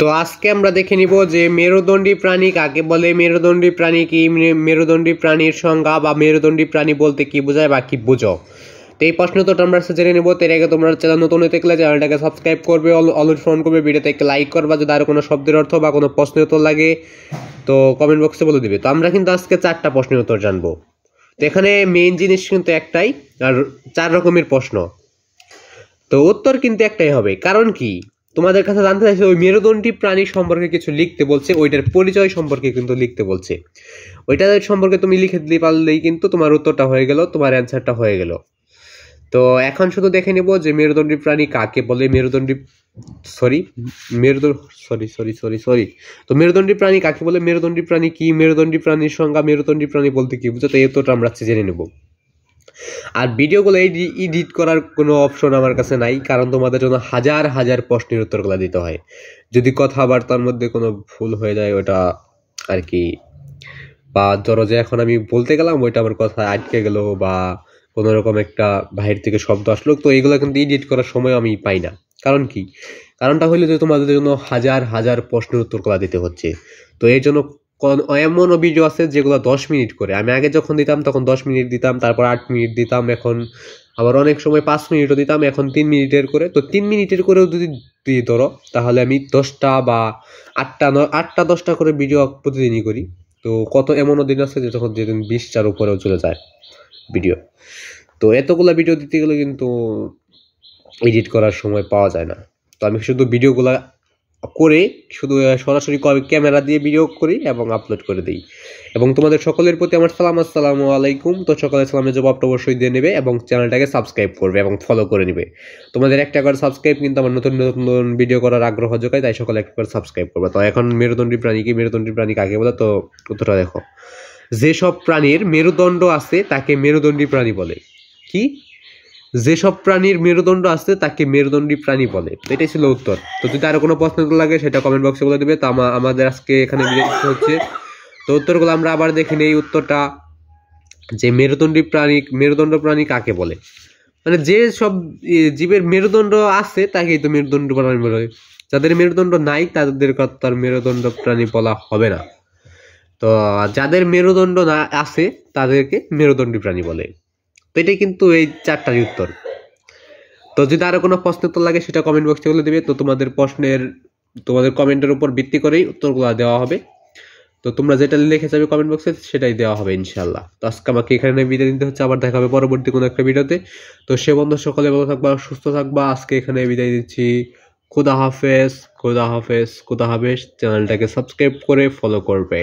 তো আজকে আমরা দেখে নিব যে মেরুদণ্ডী প্রাণী কাকে বলে, মেরুদণ্ডী প্রাণী কি, মেরুদণ্ডী প্রাণীর সংজ্ঞা বা মেরুদণ্ডী প্রাণী বলতে কি বোঝায় বা কি বুঝো। তো এই প্রশ্ন তো আমরা জেনে নেব। তার আগে তোমরা চ্যানেল নতুন হতে গেলে চ্যানেলটাকে সাবস্ক্রাইব করবে, অনুসরণ করবে, ভিডিওতে একটা লাইক করবা। যদি আর কোনো শব্দের অর্থ বা কোনো প্রশ্নের উত্তর লাগে তো কমেন্ট বক্সে বলে দিবে। তো আমরা কিন্তু আজকে 4টা প্রশ্নের উত্তর জানবো। তো এখানে মেইন জিনিস কিন্তু একটাই, আর 4 রকমের প্রশ্ন। তো উত্তর কিন্তু একটাই হবে। কারণ কি, তোমাদের কাছে জানতে চাইছে ওই মেরুদণ্ডী প্রাণী সম্পর্কে কিছু লিখতে বলছে, ওইটার পরিচয় সম্পর্কে কিন্তু লিখতে বলছে। ওইটার সম্পর্কে তুমি লিখে দিতে পারলেই কিন্তু তোমার উত্তরটা হয়ে গেল, তোমার অ্যান্সারটা হয়ে গেল। তো এখন শুধু দেখে নেব যে মেরুদণ্ডী প্রাণী কাকে বলে। তো মেরুদণ্ডী প্রাণী কাকে বলে, মেরুদণ্ডী প্রাণী কি, মেরুদণ্ডী প্রাণীর সংজ্ঞা, মেরুদণ্ডী প্রাণী বলতে কি বুঝো। তো এই উত্তরটা আমরা জেনে নেব। আর ভিডিওগুলো এডিট করার কোনো অপশন আমার কাছে নাই, কারণ তোমাদের জন্য হাজার হাজার প্রশ্নের উত্তরগুলো দিতে হয়। যদি কথাবার্তার মধ্যে কোনো ভুল হয়ে যায় ওটা আর কি, বা ধরো যে এখন আমি বলতে গেলাম ওইটা আমার কথা আটকে গেল, বা কোনো রকম একটা বাহির থেকে শব্দ আসলো, তো এইগুলো কিন্তু এডিট করার সময় আমি পাই না। কারণ কি, কারণটা হলো যে তোমাদের জন্য হাজার হাজার প্রশ্নের উত্তরগুলো দিতে হচ্ছে। তো এর জন্য এমনও ভিডিও আছে যেগুলো 10 মিনিট করে, আমি আগে যখন দিতাম তখন 10 মিনিট দিতাম, তারপর 8 মিনিট দিতাম, এখন আবার অনেক সময় 5 মিনিটও দিতাম, এখন 3 মিনিটের করে। তো 3 মিনিটের করেও যদি ধরো তাহলে আমি 10টা বা 8টা 10টা করে ভিডিও প্রতিদিনই করি। তো কত এমনও দিন আছে যে তখন যেদিন 20টার উপরেও চলে যায় ভিডিও। তো এতগুলো ভিডিও দিতে গেলে কিন্তু এডিট করার সময় পাওয়া যায় না। তো আমি শুধু ভিডিওগুলো করে শুধু সরাসরি ক্যামেরা দিয়ে ভিডিও করি এবং আপলোড করে দিই। এবং তোমাদের সকলের প্রতি আমার সালাম, আসসালামু আলাইকুম। তো সকলের সালামের জবাবটা অবশ্যই দিয়ে নেবে এবং চ্যানেলটাকে সাবস্ক্রাইব করবে এবং ফলো করে নেবে। তোমাদের একটা করে সাবস্ক্রাইব কিন্তু আমার নতুন নতুন ভিডিও করার আগ্রহ যোগায়, তাই সকলে একটা করে সাবস্ক্রাইব করবে। তো এখন মেরুদণ্ডী প্রাণী কি, মেরুদণ্ডী প্রাণী কাকে বলে, তো উত্তরটা দেখো। যেসব প্রাণীর মেরুদণ্ড আছে তাকে মেরুদণ্ডী প্রাণী বলে। কি, যেসব প্রাণীর মেরুদণ্ড আছে তাকে মেরুদণ্ডী প্রাণী বলে। এটাই ছিল উত্তর। তো যদি আরো কোনো প্রশ্ন লাগে সেটা কমেন্ট বক্সে বলে দেবে। তো আমাদের আজকে এখানে বিরতি হচ্ছে। তো উত্তরগুলো আমরা আবার দেখে নেই। উত্তরটা যে মেরুদণ্ড প্রাণী কাকে বলে, মানে যে সব জীবের মেরুদণ্ড আছে তাকেই তো মেরুদণ্ড প্রাণী বলে। যাদের মেরুদণ্ড নাই তাদের তার মেরুদণ্ড প্রাণী বলা হবে না। তো যাদের মেরুদণ্ড না আছে তাদেরকে মেরুদণ্ডী প্রাণী বলে। তো এটাই কিন্তু এই 4টারই উত্তর। তো যদি আরো কোনো প্রশ্ন উত্তর লাগে সেটা কমেন্ট বক্সে বলে দেবে। তো তোমাদের কমেন্টের উপর ভিত্তি করেই উত্তরগুলো দেওয়া হবে। তো তোমরা যেটা লিখে যাবে কমেন্ট বক্সে সেটাই দেওয়া হবে ইনশাল্লাহ। তো আজকে আমাকে এখানে বিদায় নিতে হচ্ছে, আবার দেখা হবে পরবর্তী কোনো একটা ভিডিওতে। তো সে বন্ধু সকলে ভালো থাকবা, সুস্থ থাকবা। আজকে এখানে বিদায় দিচ্ছি। খুদা হাফেজ। চ্যানেলটাকে সাবস্ক্রাইব করে ফলো করবে।